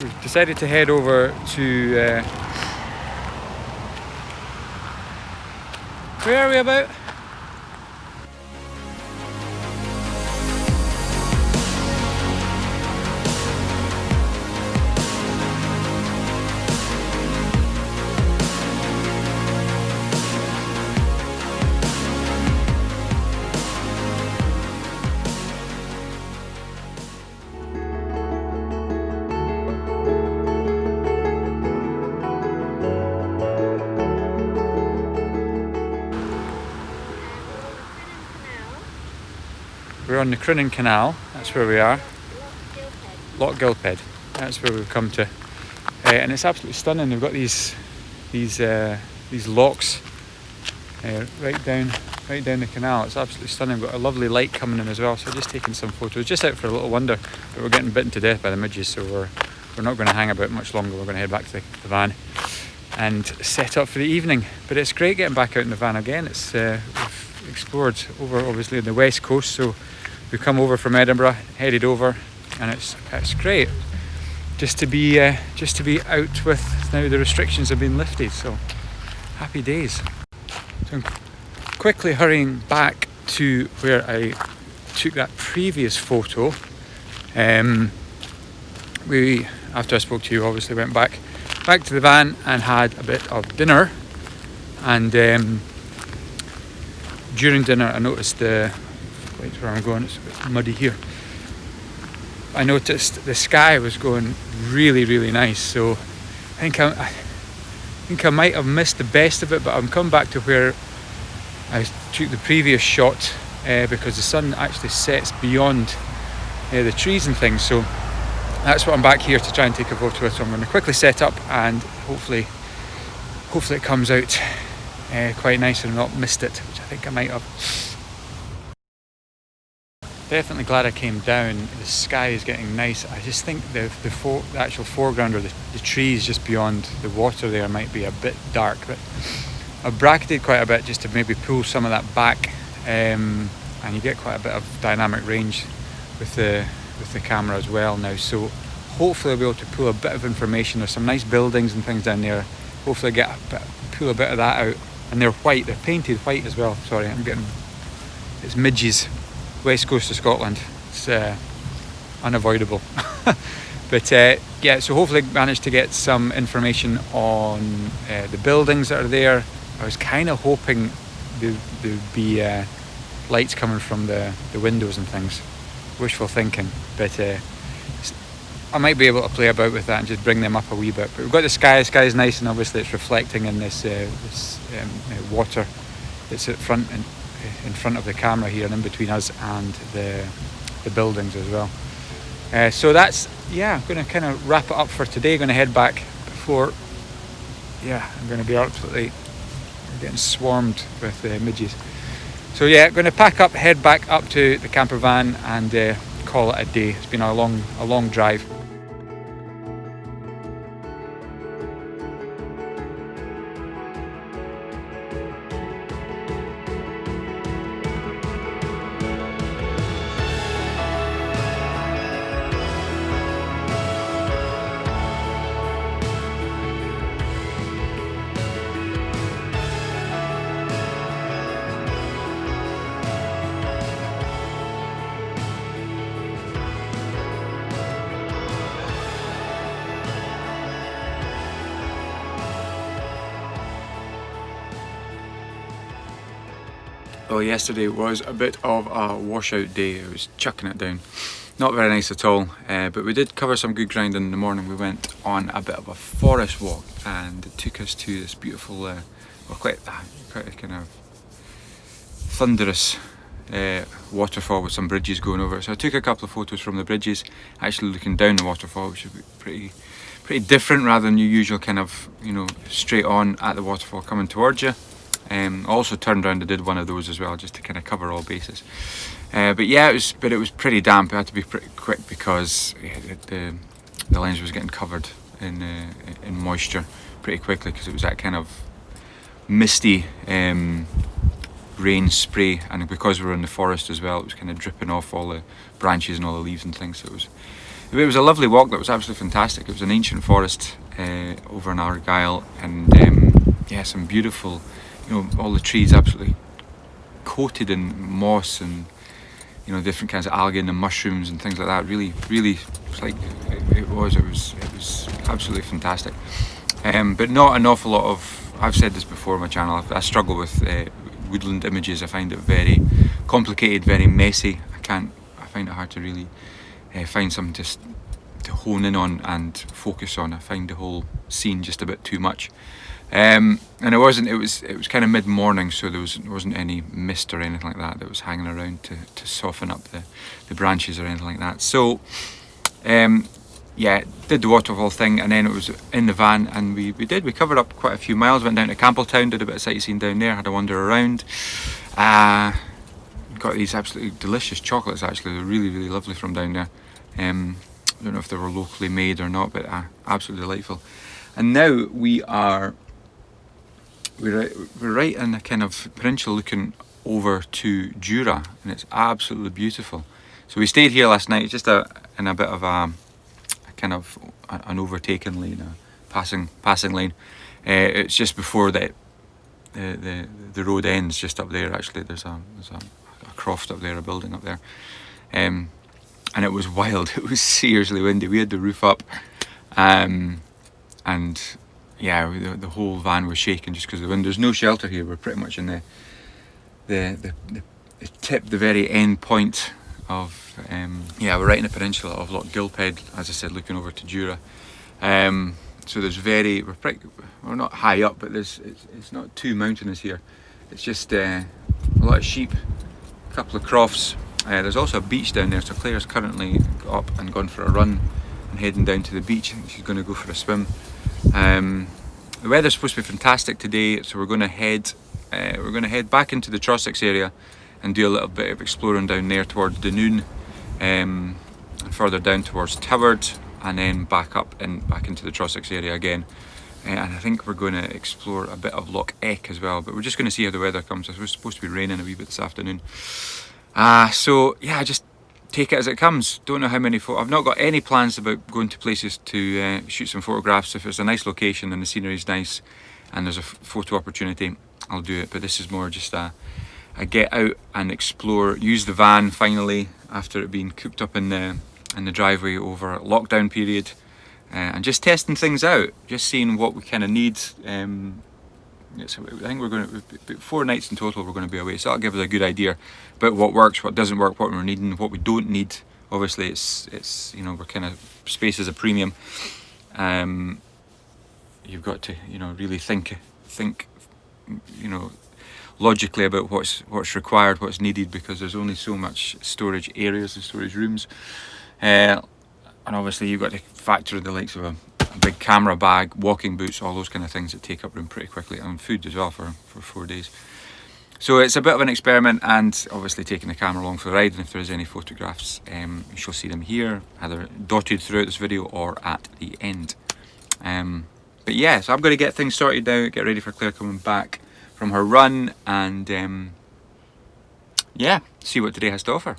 We've decided to head over to where are we about? We're on the Crinan Canal, that's where we are. Loch Gilphead, that's where we've come to. And it's absolutely stunning. They've got these locks right down the canal. It's absolutely stunning. We've got a lovely light coming in as well, so just taking some photos. Just out for a little wander, but we're getting bitten to death by the midges, so we're not going to hang about much longer. We're going to head back to the van and set up for the evening. But it's great getting back out in the van again. It's we've explored over obviously the west coast, so we've come over from Edinburgh, headed over, and it's great just to be out with now the restrictions have been lifted. So happy days. So I'm quickly hurrying back to where I took that previous photo. We, after I spoke to you, obviously went back to the van and had a bit of dinner, and during dinner I noticed where I'm going, it's a bit muddy here. I noticed the sky was going really, really nice, so I think I might have missed the best of it, but I'm coming back to where I took the previous shot because the sun actually sets beyond the trees and things, so that's what I'm back here to try and take a photo with. So I'm going to quickly set up and hopefully it comes out quite nice and not missed it, which I think I might have. Definitely glad I came down. The sky is getting nice. I just think the actual foreground, or the trees just beyond the water there, might be a bit dark, but I've bracketed quite a bit just to maybe pull some of that back, and you get quite a bit of dynamic range with the camera as well now, so hopefully I'll be able to pull a bit of information. There's some nice buildings and things down there. Hopefully pull a bit of that out, and they're white, they're painted white as well. Sorry, it's midges. West coast of Scotland, it's unavoidable. But yeah, so hopefully managed to get some information on the buildings that are there. I was kind of hoping there'd be lights coming from the windows and things. Wishful thinking, but I might be able to play about with that and just bring them up a wee bit. But we've got the sky. The sky is nice, and obviously it's reflecting in this water that's in front of the camera here, and in between us and the buildings as well. So that's, I'm going to kind of wrap it up for today. Going to head back before, I'm going to be absolutely getting swarmed with midges. So going to pack up, head back up to the camper van, and call it a day. It's been a long drive. Well, yesterday was a bit of a washout day. It was chucking it down. Not very nice at all, but we did cover some good ground in the morning. We went on a bit of a forest walk, and it took us to this beautiful, quite a kind of thunderous waterfall with some bridges going over it. So I took a couple of photos from the bridges, actually looking down the waterfall, which would be pretty different rather than your usual kind of, straight on at the waterfall coming towards you. Also turned around and did one of those as well, just to kind of cover all bases. But it was pretty damp. I had to be pretty quick because the lens was getting covered in moisture pretty quickly, because it was that kind of misty rain spray, and because we were in the forest as well, it was kind of dripping off all the branches and all the leaves and things. So it it was a lovely walk. That was absolutely fantastic. It was an ancient forest over in Argyll, and yeah, some beautiful, all the trees absolutely coated in moss and different kinds of algae and the mushrooms and things like that. Really, it's like it was absolutely fantastic. But not an awful lot of. I've said this before on my channel. I struggle with woodland images. I find it very complicated, very messy. I find it hard to really find something to hone in on and focus on. I find the whole scene just a bit too much. And it was kind of mid-morning, so there wasn't any mist or anything like that was hanging around to soften up the branches or anything like that. So yeah, did the waterfall thing, and then it was in the van, and we covered up quite a few miles. Went down to Campbelltown, did a bit of sightseeing down there, had a wander around. Got these absolutely delicious chocolates. Actually, they're really lovely from down there. I don't know if they were locally made or not, but absolutely delightful. And now we're right in a kind of peninsula looking over to Jura, and it's absolutely beautiful. So we stayed here last night, just in a bit of a kind of an overtaken lane, a passing lane. It's just before the road ends, just up there. Actually, there's a croft up there, a building up there, and it was wild. It was seriously windy. We had the roof up, and yeah, the whole van was shaking just because of the wind. There's no shelter here. We're pretty much in the tip, the very end point of we're right in the peninsula of Loch Gilphead, as I said, looking over to Jura. So there's we're not high up, but it's not too mountainous here. It's just a lot of sheep, a couple of crofts. There's also a beach down there, so Claire's currently got up and gone for a run and heading down to the beach. She's going to go for a swim. The weather's supposed to be fantastic today, so we're going to head back into the Trossachs area and do a little bit of exploring down there towards Dunoon, and further down towards Tyward, and then back into the Trossachs area again. And I think we're going to explore a bit of Loch Eck as well, but we're just going to see how the weather comes. It's supposed to be raining a wee bit this afternoon. So yeah, just take it as it comes. Don't know how many I've not got any plans about going to places to shoot some photographs. If it's a nice location and the scenery's nice and there's a photo opportunity, I'll do it. But this is more just a get out and explore, use the van finally after it being cooped up in the driveway over a lockdown period, and just testing things out, just seeing what we kind of need. I think we're going to 4 nights in total. We're going to be away, so that'll give us a good idea about what works, what doesn't work, what we're needing, what we don't need. Obviously, it's we're kind of, space is a premium. You've got to really think logically about what's required, what's needed, because there's only so much storage areas and storage rooms, and obviously you've got to factor the likes of a big camera bag, walking boots, all those kind of things that take up room pretty quickly, and food as well for 4 days. So it's a bit of an experiment, and obviously taking the camera along for the ride, and if there's any photographs, you shall see them here, either dotted throughout this video or at the end. But yeah, so I'm going to get things sorted now, get ready for Claire coming back from her run, and yeah, see what today has to offer.